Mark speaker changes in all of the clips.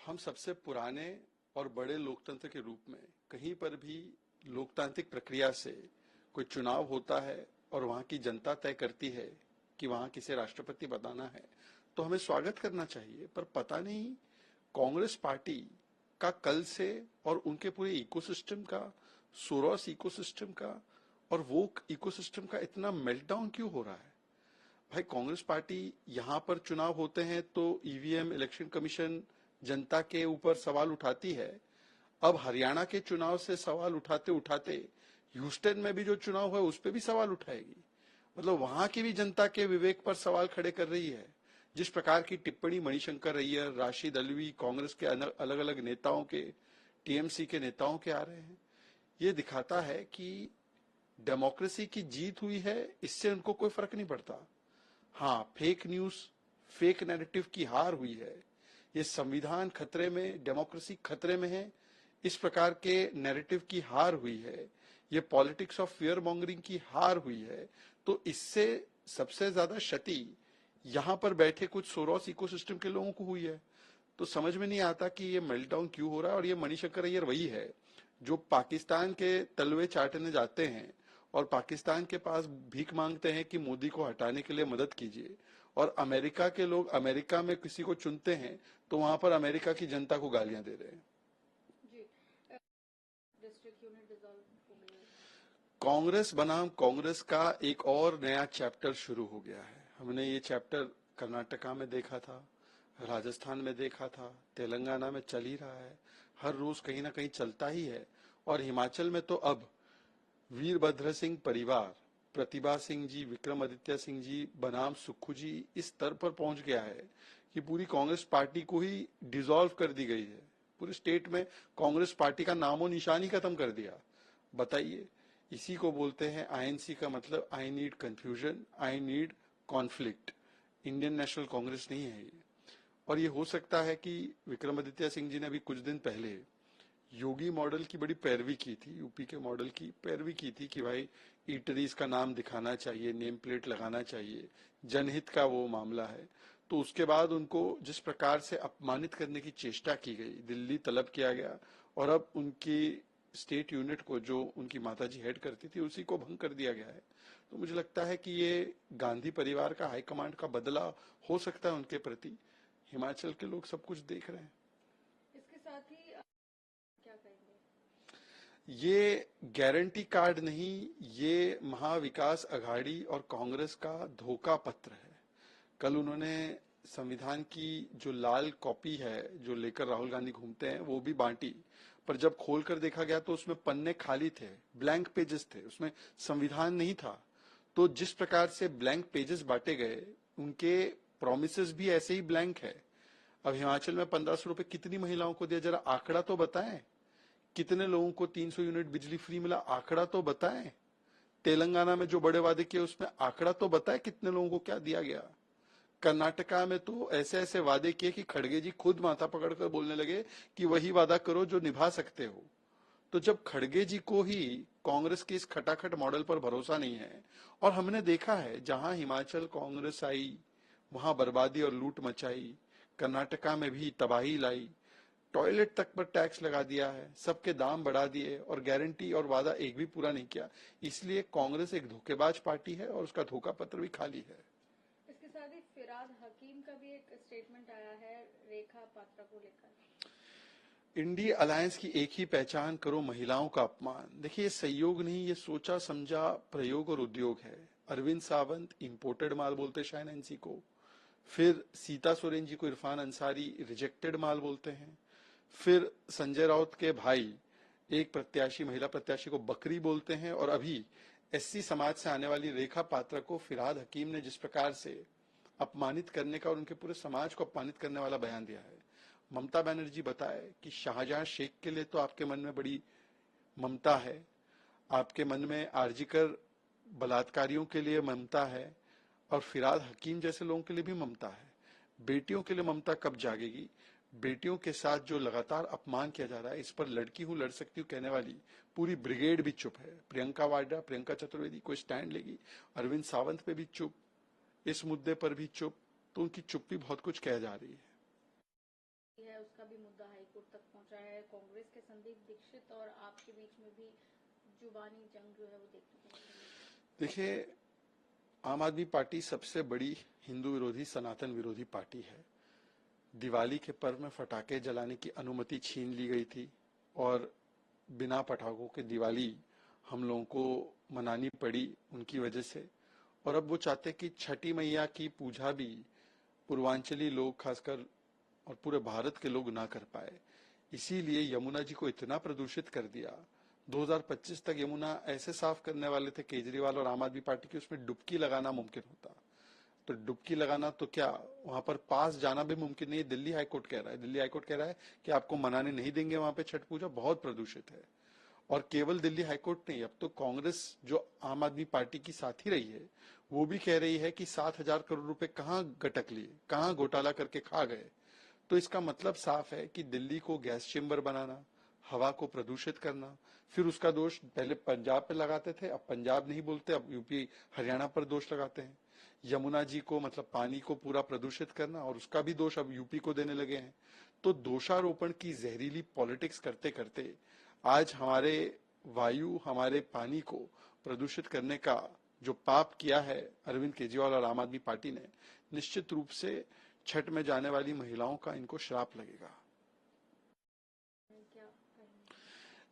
Speaker 1: हम सबसे पुराने और बड़े लोकतंत्र के रूप में कहीं पर भी लोकतांत्रिक प्रक्रिया से कोई चुनाव होता है और वहां की जनता तय करती है कि वहां किसे राष्ट्रपति बनाना है, तो हमें स्वागत करना चाहिए। पर पता नहीं कांग्रेस पार्टी का कल से और उनके पूरे इकोसिस्टम का, सोरोस इकोसिस्टम का और वोक इकोसिस्टम का इतना मेल्टडाउन क्यों हो रहा है। भाई, कांग्रेस पार्टी यहाँ पर चुनाव होते हैं तो ईवीएम, इलेक्शन कमीशन जनता के ऊपर सवाल उठाती है। अब हरियाणा के चुनाव से सवाल उठाते उठाते ह्यूस्टन में भी जो चुनाव है उस पर भी सवाल उठाएगी। मतलब वहां की भी जनता के विवेक पर सवाल खड़े कर रही है। जिस प्रकार की टिप्पणी मणिशंकर अय्यर, राशिद अल्वी, कांग्रेस के अलग अलग नेताओं के, टीएमसी के नेताओं के आ रहे हैं, ये दिखाता है कि डेमोक्रेसी की जीत हुई है, इससे उनको कोई फर्क नहीं पड़ता। हाँ, फेक न्यूज, फेक नैरेटिव की हार हुई है। ये संविधान खतरे में, डेमोक्रेसी खतरे में है, इस प्रकार के नैरेटिव की हार हुई है। ये पॉलिटिक्स ऑफ फियर मॉन्गरिंग की हार हुई है। तो इससे सबसे ज्यादा क्षति यहाँ पर बैठे कुछ सोरोस इकोसिस्टम के लोगों को हुई है। तो समझ में नहीं आता कि ये मेल्टडाउन क्यों हो रहा है। और ये मणिशंकर अय्यर वही है जो पाकिस्तान के तलवे चाटने जाते हैं और पाकिस्तान के पास भीख मांगते हैं कि मोदी को हटाने के लिए मदद कीजिए, और अमेरिका के लोग अमेरिका में किसी को चुनते हैं तो वहां पर अमेरिका की जनता को गालियां दे रहे हैं।
Speaker 2: डिस्ट्रिक्ट यूनिट डिसॉल्व हो गई है।
Speaker 1: कांग्रेस बनाम कांग्रेस का एक और नया चैप्टर शुरू हो गया है। हमने ये चैप्टर कर्नाटका में देखा था, राजस्थान में देखा था, तेलंगाना में चल ही रहा है, हर रोज कहीं ना कहीं चलता ही है। और हिमाचल में तो अब वीरभद्र सिंह परिवार, प्रतिभा सिंह जी, विक्रमादित्य सिंह जी बनाम सुक्खू जी इस स्तर पर पहुंच गया है कि पूरी कांग्रेस पार्टी को ही डिसॉल्व कर दी गई है। पूरे स्टेट में कांग्रेस पार्टी का नामो निशान ही खत्म कर दिया। बताइए, इसी को बोलते हैं आईएनसी का मतलब I need confusion, I need conflict. Indian national Congress नहीं है ये। और ये हो सकता है कि विक्रमादित्य सिंह जी ने अभी कुछ दिन पहले योगी मॉडल की बड़ी पैरवी की थी, यूपी के मॉडल की पैरवी की थी कि भाई ईटरीज का नाम दिखाना चाहिए, नेम प्लेट लगाना चाहिए, जनहित का वो मामला है। तो उसके बाद उनको जिस प्रकार से अपमानित करने की चेष्टा की गई, दिल्ली तलब किया गया, और अब उनकी स्टेट यूनिट को जो उनकी माताजी हेड करती थी उसी को भंग कर दिया गया है। तो मुझे लगता है कि ये गांधी परिवार का हाईकमांड का बदला हो सकता है उनके प्रति। हिमाचल के लोग सब कुछ देख रहे हैं।
Speaker 2: इसके साथ ही क्या कहेंगे?
Speaker 1: ये गारंटी कार्ड नहीं, ये महाविकास अघाड़ी और कांग्रेस का धोखा पत्र है। कल उन्होंने संविधान की जो लाल कॉपी है जो लेकर राहुल गांधी घूमते हैं वो भी बांटी, पर जब खोलकर देखा गया तो उसमें पन्ने खाली थे, ब्लैंक पेजेस थे, उसमें संविधान नहीं था। तो जिस प्रकार से ब्लैंक पेजेस बांटे गए, उनके प्रोमिसेस भी ऐसे ही ब्लैंक है। अब हिमाचल में 1500 रुपए कितनी महिलाओं को दिया, जरा आंकड़ा तो बताएं। कितने लोगों को 300 यूनिट बिजली फ्री मिला, आंकड़ा तो बताएं। तेलंगाना में जो बड़े वादे किए उसमें आंकड़ा तो बताएं कितने लोगों को क्या दिया गया। कर्नाटका में तो ऐसे ऐसे वादे किए कि खड़गे जी खुद माथा पकड़कर बोलने लगे कि वही वादा करो जो निभा सकते हो। तो जब खड़गे जी को ही कांग्रेस के इस खटाखट मॉडल पर भरोसा नहीं है, और हमने देखा है जहां हिमाचल कांग्रेस आई वहां बर्बादी और लूट मचाई, कर्नाटका में भी तबाही लाई, टॉयलेट तक पर टैक्स लगा दिया है, सबके दाम बढ़ा दिए और गारंटी और वादा एक भी पूरा नहीं किया। इसलिए कांग्रेस एक धोखेबाज पार्टी है और उसका धोखा पत्र भी खाली है।
Speaker 2: इसके साथ ही फिराद हकीम का भी एक स्टेटमेंट आया है रेखा पात्रा को लेकर।
Speaker 1: इंडी अलायंस की एक ही पहचान, करो महिलाओं का अपमान। देखिए, ये संयोग नहीं, ये सोचा समझा प्रयोग और उद्योग है। अरविंद सावंत इंपोर्टेड माल बोलते शायद एनसी को, फिर सीता सोरेन जी को इरफान अंसारी रिजेक्टेड माल बोलते हैं, फिर संजय राउत के भाई एक प्रत्याशी, महिला प्रत्याशी को बकरी बोलते हैं, और अभी एससी समाज से आने वाली रेखा पात्रा को फिराद हकीम ने जिस प्रकार से अपमानित करने का और उनके पूरे समाज को अपमानित करने वाला बयान दिया है। ममता बनर्जी बताए कि शाहजहां शेख के लिए तो आपके मन में बड़ी ममता है, आपके मन में आरजीकर बलात्कारियों के लिए ममता है, और फिराद हकीम जैसे लोगों के लिए भी ममता है। बेटियों के लिए ममता कब जागेगी? बेटियों के साथ जो लगातार अपमान किया जा रहा है, इस पर लड़की हूं लड़ सकती हूं कहने वाली पूरी ब्रिगेड भी चुप है। प्रियंका वाड्रा, प्रियंका चतुर्वेदी कोई स्टैंड लेगी? अरविंद सावंत पे भी चुप, इस मुद्दे पर भी चुप। तो उनकी चुप्पी बहुत कुछ कह जा रही है।
Speaker 2: है उसका भी मुद्दा हाईकोर्ट तक पहुंचा है। कांग्रेस के संदीप दीक्षित और आपके बीच में भी जुबानी जंग जो है वो देखने को मिल रही है।
Speaker 1: देखिए, आम आदमी पार्टी सबसे बड़ी हिंदू विरोधी सनातन विरोधी पार्टी है। दिवाली के पर्व में फटाके जलाने की अनुमति छीन ली गई थी और बिना पटाखों के दिवाली हम लोगों को मनानी पड़ी उनकी वजह से। और अब वो चाहते कि छठी मैया की पूजा भी पूर्वांचली लोग खासकर और पूरे भारत के लोग ना कर पाए। इसीलिए यमुना जी को इतना प्रदूषित कर दिया। 2025 तक यमुना ऐसे साफ करने वाले थे केजरीवाल और आम आदमी पार्टी की, उसमें डुबकी लगाना मुमकिन होता। तो डुबकी लगाना तो क्या, वहां पर पास जाना भी मुमकिन नहीं है। दिल्ली हाईकोर्ट कह रहा है, दिल्ली हाईकोर्ट कह रहा है कि आपको मनाने नहीं देंगे वहां पे छठ पूजा, बहुत प्रदूषित है। और केवल दिल्ली हाईकोर्ट नहीं, अब तो कांग्रेस जो आम आदमी पार्टी की साथी रही है वो भी कह रही है कि 7,000 करोड़ रुपए कहां गटक लिए, कहां घोटाला करके खा गए। तो इसका मतलब साफ है कि दिल्ली को गैस चेम्बर बनाना, हवा को प्रदूषित करना, फिर उसका दोष पहले पंजाब पे लगाते थे, अब पंजाब नहीं बोलते, अब यूपी हरियाणा पर दोष लगाते हैं। यमुना जी को मतलब पानी को पूरा प्रदूषित करना और उसका भी दोष अब यूपी को देने लगे हैं। तो दोषारोपण की जहरीली पॉलिटिक्स करते करते आज हमारे वायु, हमारे पानी को प्रदूषित करने का जो पाप किया है अरविंद केजरीवाल और आम आदमी पार्टी ने, निश्चित रूप से छठ में जाने वाली महिलाओं का इनको श्राप लगेगा।
Speaker 2: क्या कहेंगे?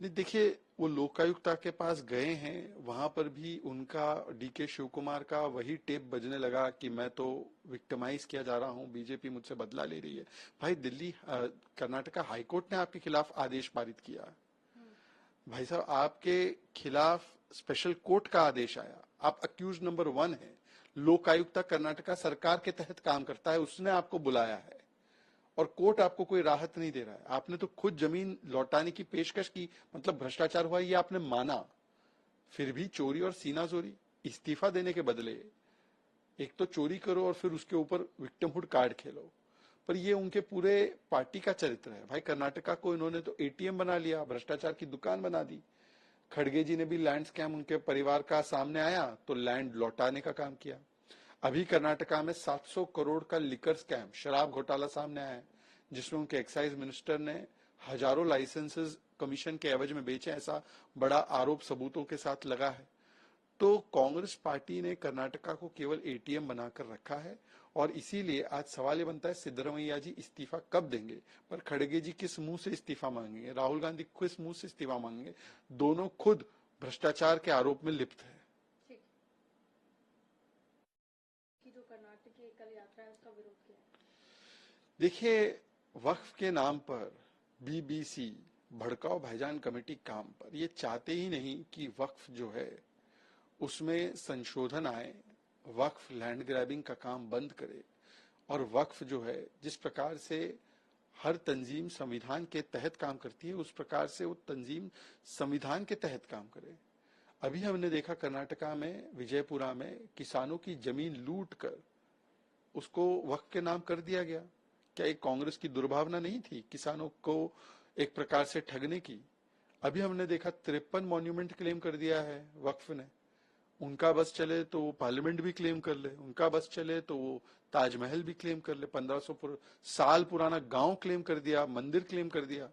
Speaker 1: नहीं, देखिए, वो लोकायुक्ता के पास गए हैं, वहां पर भी उनका डीके शिव कुमार का वही टेप बजने लगा कि मैं तो विक्टिमाइज किया जा रहा हूं, बीजेपी मुझसे बदला ले रही है। भाई, दिल्ली कर्नाटका हाईकोर्ट ने आपके खिलाफ आदेश पारित किया। भाई साहब, आपके खिलाफ स्पेशल कोर्ट का आदेश आया, आप अक्यूज नंबर 1 है। लोकायुक्ता कर्नाटका सरकार के तहत काम करता है, उसने आपको बुलाया है और कोर्ट आपको कोई राहत नहीं दे रहा है। आपने तो खुद जमीन लौटाने की पेशकश की, मतलब भ्रष्टाचार हुआ ये आपने माना, फिर भी चोरी और सीनाजोरी। इस्तीफा देने के बदले एक तो चोरी करो और फिर उसके ऊपर विक्टिमहुड कार्ड खेलो। पर ये उनके पूरे पार्टी का चरित्र है। भाई, कर्नाटका को इन्होंने तो एटीएम बना लिया, भ्रष्टाचार की दुकान बना दी। खड़गे जी ने भी लैंड स्कैम उनके परिवार का सामने आया तो लैंड लौटाने का काम किया। अभी कर्नाटका में 700 करोड़ का लिकर स्कैम, शराब घोटाला सामने आया है, जिसमें उनके एक्साइज मिनिस्टर ने हजारों लाइसेंसेस कमीशन के एवज में बेचे, ऐसा बड़ा आरोप सबूतों के साथ लगा है। तो कांग्रेस पार्टी ने कर्नाटका को केवल एटीएम बनाकर रखा है और इसीलिए आज सवाल ये बनता है सिद्धरमैया जी इस्तीफा कब देंगे। पर खड़गे जी किस मुंह से इस्तीफा मांगेंगे, राहुल गांधी किस मुंह से इस्तीफा मांगेंगे? दोनों खुद भ्रष्टाचार के आरोप में लिप्त है।
Speaker 2: ठीक। कि जो कर्नाटक की एकल यात्रा है उसका विरोध किया है।
Speaker 1: देखिए, वक्फ के नाम पर बीबीसी, भड़काओ भाईजान कमेटी काम पर, ये चाहते ही नहीं कि वक्फ जो है उसमें संशोधन आए, वक्फ लैंड ग्रैबिंग का काम बंद करे और वक्फ जो है जिस प्रकार से हर तंजीम संविधान के तहत काम करती है उस प्रकार से वो तंजीम संविधान के तहत काम करे। अभी हमने देखा कर्नाटका में विजयपुरा में किसानों की जमीन लूट कर उसको वक्फ के नाम कर दिया गया। क्या एक कांग्रेस की दुर्भावना नहीं थी किसानों को एक प्रकार से ठगने की? अभी हमने देखा 53 मॉन्यूमेंट क्लेम कर दिया है वक्फ ने। उनका बस चले तो वो पार्लियामेंट भी क्लेम कर ले, उनका बस चले तो वो ताजमहल भी क्लेम कर ले, 1500 साल पुराना गांव क्लेम कर दिया, मंदिर क्लेम कर दिया।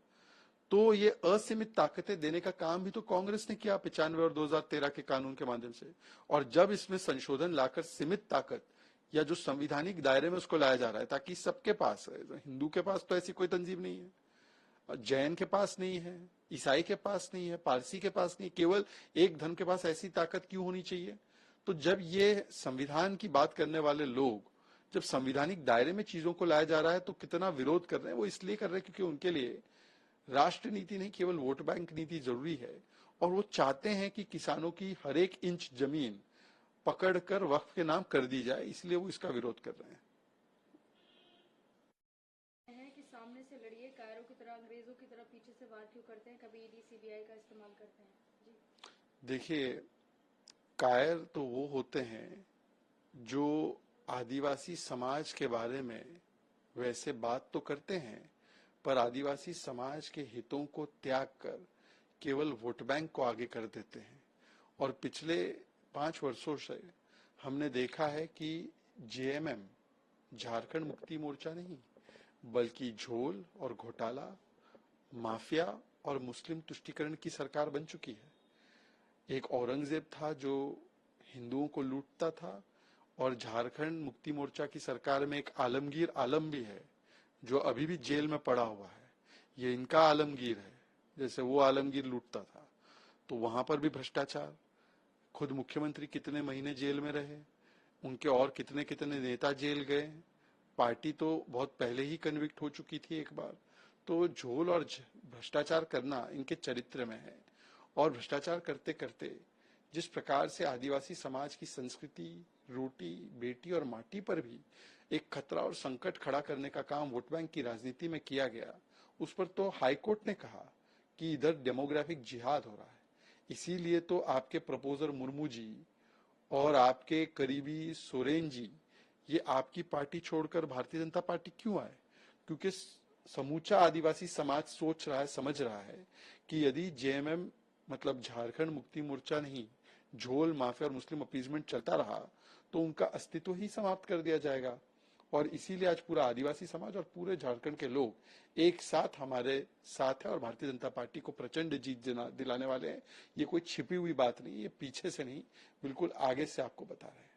Speaker 1: तो ये असीमित ताकतें देने का काम भी तो कांग्रेस ने किया 95 और 2013 के कानून के माध्यम से। और जब इसमें संशोधन लाकर सीमित ताकत या जो संविधानिक दायरे में उसको लाया जा रहा है ताकि सबके पास है, हिंदू के पास तो ऐसी कोई तंजीम नहीं है, जैन के पास नहीं है, ईसाई के पास नहीं है, पारसी के पास नहीं, केवल एक धर्म के पास ऐसी ताकत क्यों होनी चाहिए? तो जब ये संविधान की बात करने वाले लोग जब संविधानिक दायरे में चीजों को लाया जा रहा है तो कितना विरोध कर रहे हैं? वो इसलिए कर रहे हैं क्योंकि उनके लिए राष्ट्र नीति नहीं केवल वोट बैंक नीति जरूरी है और वो चाहते हैं कि किसानों की हर एक इंच जमीन पकड़कर वक्फ के नाम कर दी जाए, इसलिए वो इसका विरोध कर रहे हैं।
Speaker 2: कि सामने से लड़िए, कायरों की तरह, अंग्रेजों की तरह पीछे से वार क्यों करते हैं? कभी ईडी सीबीआई का इस्तेमाल करते हैं जी।
Speaker 1: देखिए, कायर तो वो होते हैं जो आदिवासी समाज के बारे में वैसे बात तो करते हैं पर आदिवासी समाज के हितों को त्याग कर केवल वोट बैंक को आगे कर देते हैं। और पिछले 5 वर्षों से हमने देखा है कि जेएमएम, झारखंड मुक्ति मोर्चा नहीं, बल्कि झोल और घोटाला, माफिया और मुस्लिम तुष्टीकरण की सरकार बन चुकी है। एक औरंगजेब था जो हिंदुओं को लूटता था, और झारखंड मुक्ति मोर्चा की सरकार में एक आलमगीर आलम भी है जो अभी भी जेल में पड़ा हुआ है। ये इनका आलमगीर है, जैसे वो आलमगीर लूटता था। तो वहां पर भी भ्रष्टाचार। खुद मुख्यमंत्री कितने महीने जेल में रहे, उनके और कितने कितने नेता जेल गए। पार्टी तो बहुत पहले ही कन्विक्ट हो चुकी थी एक बार। तो झोल और भ्रष्टाचार करना इनके चरित्र में है। और भ्रष्टाचार करते करते जिस प्रकार से आदिवासी समाज की संस्कृति, रोटी, बेटी और माटी पर भी एक खतरा और संकट खड़ा करने का काम वोट बैंक की राजनीति में किया गया, उस पर तो हाईकोर्ट ने कहा कि इधर डेमोग्राफिक जिहाद हो रहा है। इसीलिए तो आपके प्रपोजर मुर्मू जी और आपके करीबी सोरेन जी ये आपकी पार्टी छोड़कर भारतीय जनता पार्टी क्यों आए? क्योंकि समूचा आदिवासी समाज सोच रहा है, समझ रहा है कि यदि जेएमएम मतलब झारखंड मुक्ति मोर्चा नहीं, झोल, माफिया और मुस्लिम अपीजमेंट चलता रहा तो उनका अस्तित्व ही समाप्त कर दिया जाएगा। और इसीलिए आज पूरा आदिवासी समाज और पूरे झारखंड के लोग एक साथ हमारे साथ है और भारतीय जनता पार्टी को प्रचंड जीत दिलाने वाले हैं। ये कोई छिपी हुई बात नहीं, ये पीछे से नहीं, बिल्कुल आगे से आपको बता रहे हैं।